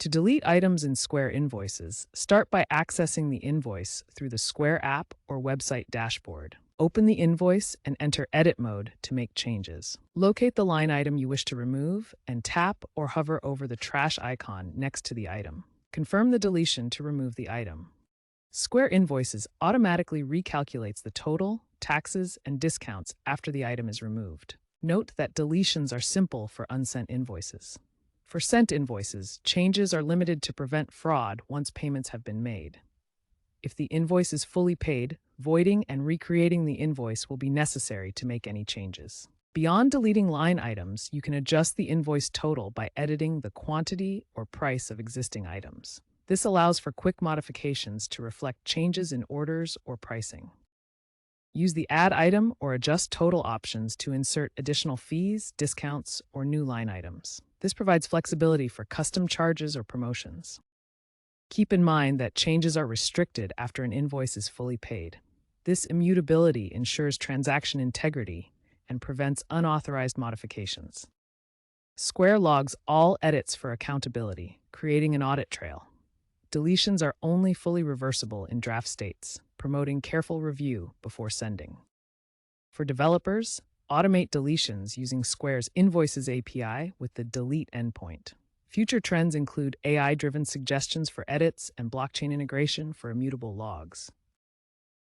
To delete items in Square Invoices, start by accessing the invoice through the Square app or website dashboard. Open the invoice and enter Edit mode to make changes. Locate the line item you wish to remove and tap or hover over the trash icon next to the item. Confirm the deletion to remove the item. Square Invoices automatically recalculates the total, taxes, and discounts after the item is removed. Note that deletions are simple for unsent invoices. For sent invoices, changes are limited to prevent fraud once payments have been made. If the invoice is fully paid, voiding and recreating the invoice will be necessary to make any changes. Beyond deleting line items, you can adjust the invoice total by editing the quantity or price of existing items. This allows for quick modifications to reflect changes in orders or pricing. Use the Add Item or Adjust Total options to insert additional fees, discounts, or new line items. This provides flexibility for custom charges or promotions. Keep in mind that changes are restricted after an invoice is fully paid. This immutability ensures transaction integrity and prevents unauthorized modifications. Square logs all edits for accountability, creating an audit trail. Deletions are only fully reversible in draft states, promoting careful review before sending. For developers, automate deletions using Square's Invoices API with the Delete endpoint. Future trends include AI-driven suggestions for edits and blockchain integration for immutable logs.